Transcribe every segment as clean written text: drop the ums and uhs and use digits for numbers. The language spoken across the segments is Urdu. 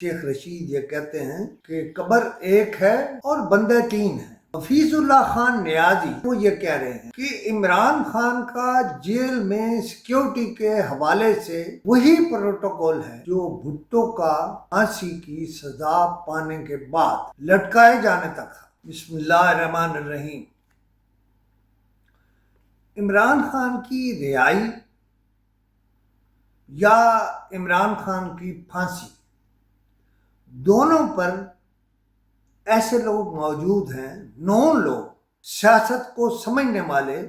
شیخ رشید یہ کہتے ہیں کہ قبر ایک ہے اور بندے تین ہیں۔ حفیظ اللہ خان نیازی وہ یہ کہہ رہے ہیں کہ عمران خان کا جیل میں سیکیورٹی کے حوالے سے وہی پروٹوکول ہے جو بھٹو کا پھانسی کی سزا پانے کے بعد لٹکائے جانے تک تھا۔ بسم اللہ الرحمن الرحیم۔ عمران خان کی رہائی یا عمران خان کی پھانسی، دونوں پر ایسے لوگ موجود ہیں، نون لوگ، سیاست کو سمجھنے والے،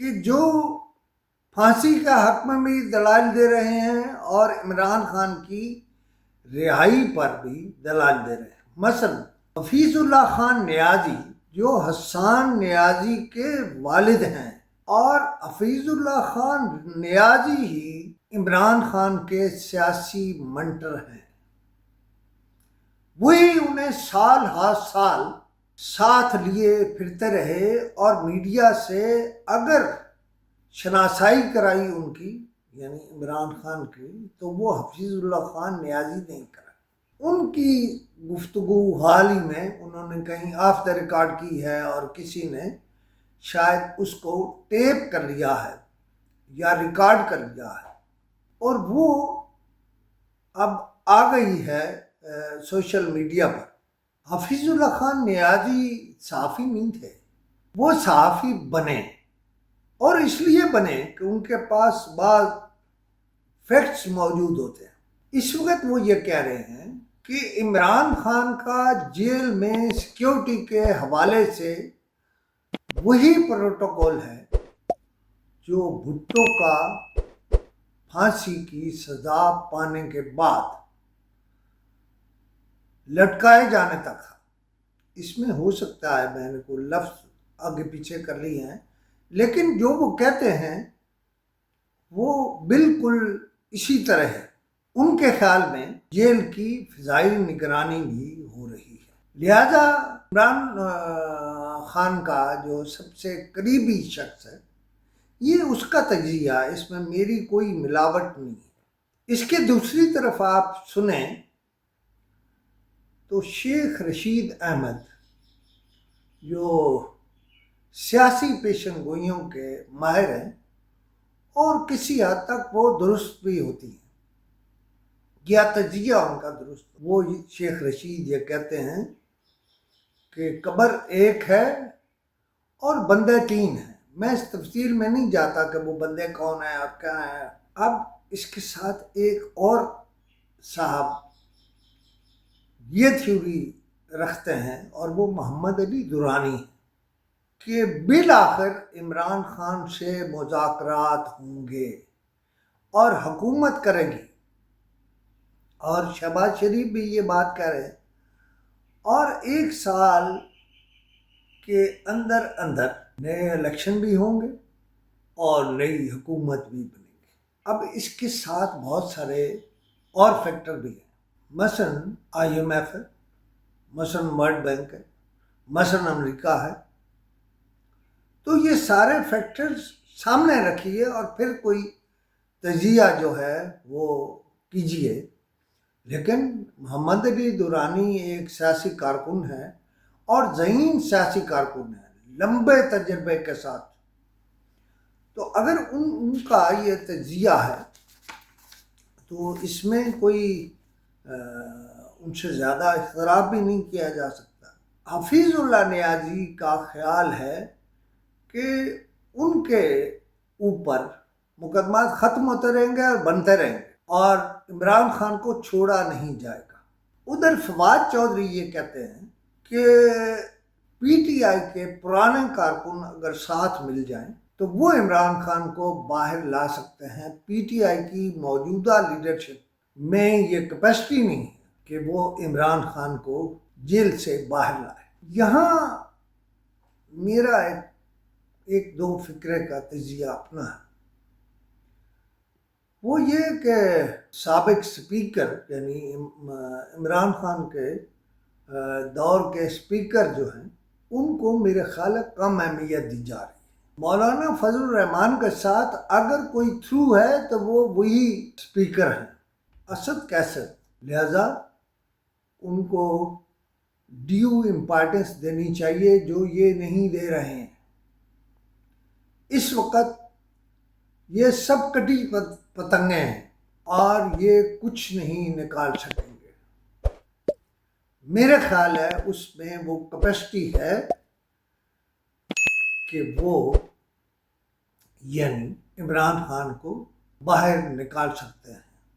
کہ جو پھانسی کا حق میں بھی دلائل دے رہے ہیں اور عمران خان کی رہائی پر بھی دلائل دے رہے ہیں۔ مثلا حفیظ اللہ خان نیازی جو حسان نیازی کے والد ہیں، اور حفیظ اللہ خان نیازی ہی عمران خان کے سیاسی منٹر ہیں، وہی انہیں سال ہر سال ساتھ لیے پھرتے رہے اور میڈیا سے اگر شناسائی کرائی ان کی، یعنی عمران خان کی، تو وہ حفیظ اللہ خان نیازی نہیں کرائی۔ ان کی گفتگو حال ہی میں انہوں نے کہیں آف دا ریکارڈ کی ہے اور کسی نے شاید اس کو ٹیپ کر لیا ہے یا ریکارڈ کر لیا ہے، اور وہ اب آ گئی ہے سوشل میڈیا پر۔ حفیظ اللہ خان نیازی صحافی نہیں تھے، وہ صحافی بنے، اور اس لیے بنے کہ ان کے پاس بعض فیکٹس موجود ہوتے ہیں۔ اس وقت وہ یہ کہہ رہے ہیں کہ عمران خان کا جیل میں سیکیورٹی کے حوالے سے وہی پروٹوکول ہے جو بھٹو کا پھانسی کی سزا پانے کے بعد لٹکائے جانے تک تھا۔ اس میں ہو سکتا ہے میں نے کوئی لفظ آگے پیچھے کر لی ہیں، لیکن جو وہ کہتے ہیں وہ بالکل اسی طرح ہے۔ ان کے خیال میں جیل کی فضائی نگرانی بھی ہو رہی ہے، لہذا عمران خان کا جو سب سے قریبی شخص ہے، یہ اس کا تجزیہ، اس میں میری کوئی ملاوٹ نہیں ہے۔ اس کے دوسری طرف آپ سنیں تو شیخ رشید احمد جو سیاسی پیشن گوئیوں کے ماہر ہیں، اور کسی حد تک وہ درست بھی ہوتی ہیں، یا تجزیہ ان کا درست، وہ شیخ رشید یہ کہتے ہیں کہ قبر ایک ہے اور بندے تین ہیں۔ میں اس تفصیل میں نہیں جاتا کہ وہ بندے کون ہیں اور کیا ہیں۔ اب اس کے ساتھ ایک اور صاحب یہ تھیوری رکھتے ہیں، اور وہ محمد علی درانی ہیں، کہ بالآخر عمران خان سے مذاکرات ہوں گے اور حکومت کرے گی، اور شہباز شریف بھی یہ بات کہہ رہے ہیں، اور 1 سال کے اندر اندر نئے الیکشن بھی ہوں گے اور نئی حکومت بھی بنے گی۔ اب اس کے ساتھ بہت سارے اور فیکٹر بھی ہیں، مثلا IMF ہے، مثلا ورلڈ بینک ہے، مثلا امریکہ ہے۔ تو یہ سارے فیکٹرز سامنے رکھیے اور پھر کوئی تجزیہ جو ہے وہ کیجیے۔ لیکن محمد علی درانی ایک سیاسی کارکن ہے، اور ذہین سیاسی کارکن ہے لمبے تجربے کے ساتھ۔ تو اگر ان کا یہ تجزیہ ہے تو اس میں کوئی ان سے زیادہ اختلاف بھی نہیں کیا جا سکتا۔ حفیظ اللہ نیازی کا خیال ہے کہ ان کے اوپر مقدمات ختم ہوتے رہیں گے اور بنتے رہیں گے، اور عمران خان کو چھوڑا نہیں جائے گا۔ ادھر فواد چودھری یہ کہتے ہیں کہ PTI کے پرانے کارکن اگر ساتھ مل جائیں تو وہ عمران خان کو باہر لا سکتے ہیں۔ PTI کی موجودہ لیڈرشپ میں یہ کیپیسٹی نہیں ہے کہ وہ عمران خان کو جیل سے باہر لائے۔ یہاں میرا ایک دو فکرے کا تجزیہ اپنا ہے، وہ یہ کہ سابق سپیکر یعنی عمران خان کے دور کے سپیکر جو ہیں، ان کو میرے خیال ہے کم اہمیت دی جا رہی ہے۔ مولانا فضل الرحمان کے ساتھ اگر کوئی تھرو ہے تو وہ وہی سپیکر ہیں، اسد کیسر، لہذا ان کو ڈیو امپارٹنس دینی چاہیے جو یہ نہیں دے رہے ہیں۔ اس وقت یہ سب کٹی پتنگیں ہیں اور یہ کچھ نہیں نکال سکیں گے۔ میرے خیال ہے اس میں وہ کیپیسٹی ہے کہ وہ یعنی عمران خان کو باہر نکال سکتے ہیں۔